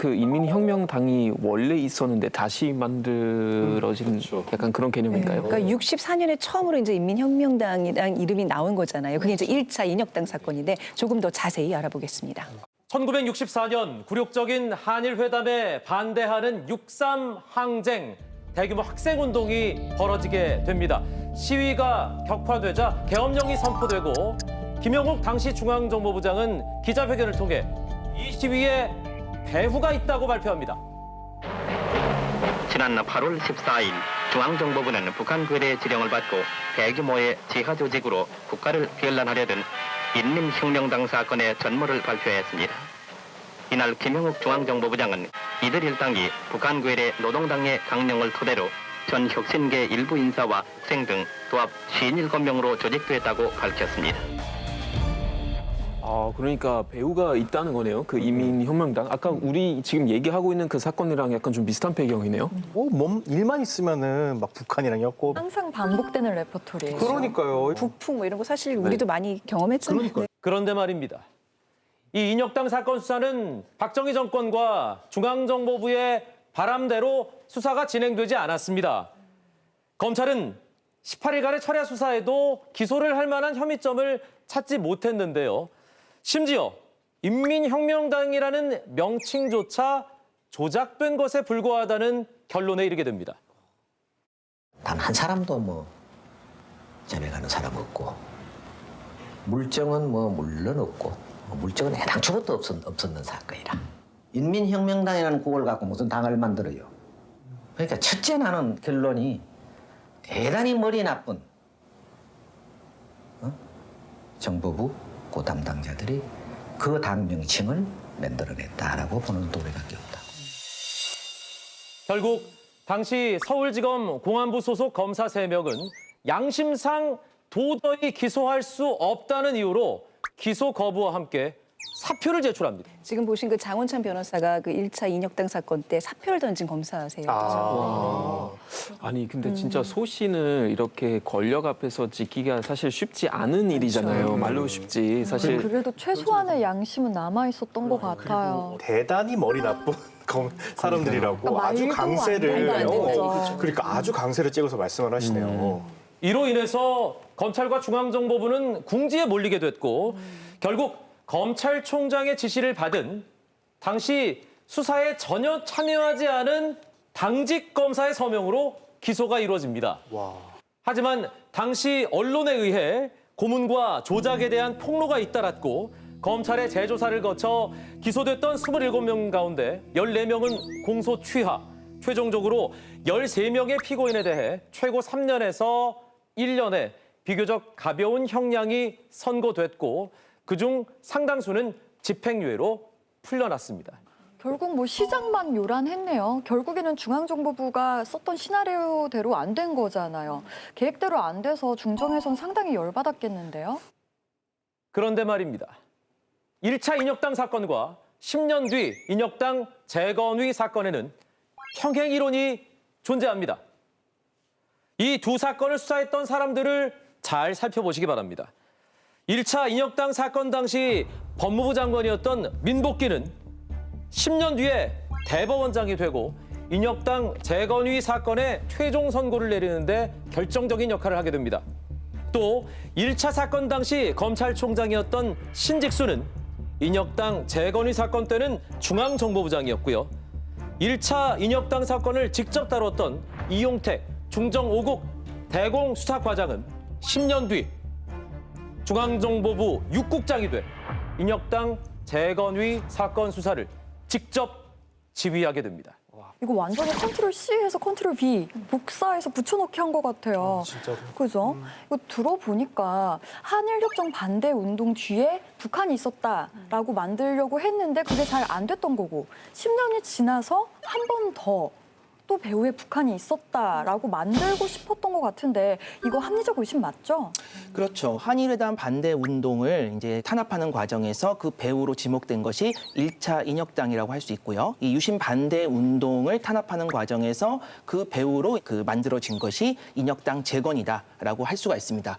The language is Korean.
그 인민혁명당이 원래 있었는데 다시 만들어진 약간 그런 개념인가요? 그러니까 64년에 처음으로 이제 인민혁명당이란 이름이 나온 거잖아요. 그게 이제 1차 인혁당 사건인데 조금 더 자세히 알아보겠습니다. 1964년 굴욕적인 한일 회담에 반대하는 6.3 항쟁, 대규모 학생운동이 벌어지게 됩니다. 시위가 격화되자 계엄령이 선포되고 김영욱 당시 중앙정보부장은 기자회견을 통해 이 시위에 배후가 있다고 발표합니다. 지난 8월 14일 중앙정보부는 북한 괴뢰의 지령을 받고 대규모의 지하 조직으로 국가를 변란하려던 인민혁명당 사건의 전모를 발표했습니다. 이날 김영욱 중앙정보부장은 이들 일당이 북한 괴뢰 노동당의 강령을 토대로 전 혁신계 일부 인사와 학생 등 도합 57명으로 조직됐다고 밝혔습니다. 아, 그러니까 배우가 있다는 거네요. 그 인민혁명당. 아까 우리 지금 얘기하고 있는 그 사건이랑 약간 좀 비슷한 배경이네요. 몸 일만 있으면은 막 북한이랑 엮고. 항상 반복되는 레퍼토리예요. 그러니까요. 북풍 뭐 이런 거 사실 우리도 많이 경험했잖아요. 그런데 말입니다. 이 인혁당 사건 수사는 박정희 정권과 중앙정보부의 바람대로 수사가 진행되지 않았습니다. 검찰은 18일간의 철야 수사에도 기소를 할 만한 혐의점을 찾지 못했는데요. 심지어 인민혁명당이라는 명칭조차 조작된 것에 불과하다는 결론에 이르게 됩니다. 단 한 사람도 뭐 자백하는 사람 없고 물증은 뭐 물론 없고 물증은 애당초부터 없었는 사건이라. 인민혁명당이라는 국을 갖고 무슨 당을 만들어요. 그러니까 첫째 나는 결론이 대단히 머리 나쁜 정보부 고 담당자들이 그 당 명칭을 만들어냈다라고 보는 도리밖에 없다. 결국 당시 서울지검 공안부 소속 검사 3명은 양심상 도저히 기소할 수 없다는 이유로 기소 거부와 함께 사표를 제출합니다. 지금 보신 그 장원찬 변호사가 그 1차 인혁당 사건 때 사표를 던진 검사세요. 아니 근데 진짜 소신을 이렇게 권력 앞에서 지키기가 사실 쉽지 않은 일이잖아요. 말로 쉽지. 사실 그래도 최소한의 양심은 남아 있었던 것 같아요. 대단히 머리 나쁜 사람들이라고 그러니까 아주 말도 강세를 안 되죠. 그러니까 아주 강세를 찍어서 말씀을 하시네요. 이로 인해서 검찰과 중앙정보부는 궁지에 몰리게 됐고 결국 검찰총장의 지시를 받은 당시 수사에 전혀 참여하지 않은 당직 검사의 서명으로 기소가 이루어집니다. 하지만 당시 언론에 의해 고문과 조작에 대한 폭로가 잇따랐고 검찰의 재조사를 거쳐 기소됐던 27명 가운데 14명은 공소 취하, 최종적으로 13명의 피고인에 대해 최고 3년에서 1년의 비교적 가벼운 형량이 선고됐고 그중 상당수는 집행유예로 풀려났습니다. 결국 뭐 시작만 요란했네요. 결국에는 중앙정보부가 썼던 시나리오대로 안 된 거잖아요. 계획대로 안 돼서 중정에선 상당히 열받았겠는데요. 그런데 말입니다. 1차 인혁당 사건과 10년 뒤 인혁당 재건위 사건에는 평행 이론이 존재합니다. 이 두 사건을 수사했던 사람들을 잘 살펴보시기 바랍니다. 1차 인혁당 사건 당시 법무부 장관이었던 민복기는 10년 뒤에 대법원장이 되고 인혁당 재건위 사건의 최종 선고를 내리는데 결정적인 역할을 하게 됩니다. 또 1차 사건 당시 검찰총장이었던 신직수는 인혁당 재건위 사건 때는 중앙정보부장이었고요. 1차 인혁당 사건을 직접 다뤘던 이용택 중정 5국 대공수사과장은 10년 뒤 중앙정보부 6국장이 돼 인혁당 재건위 사건 수사를 직접 지휘하게 됩니다. 이거 완전히 컨트롤 C에서 컨트롤 V 복사해서 붙여넣기 한 것 같아요. 진짜로. 그죠? 이거 들어보니까 한일협정 반대 운동 뒤에 북한이 있었다라고 만들려고 했는데 그게 잘 안 됐던 거고 10년이 지나서 한 번 더 또 배후에 북한이 있었다라고 만들고 싶었던 것 같은데 이거 합리적 의심 맞죠? 그렇죠. 한일회담 반대 운동을 이제 탄압하는 과정에서 그 배후로 지목된 것이 1차 인혁당이라고 할 수 있고요. 이 유신 반대 운동을 탄압하는 과정에서 그 배후로 만들어진 것이 인혁당 재건이다라고 할 수가 있습니다.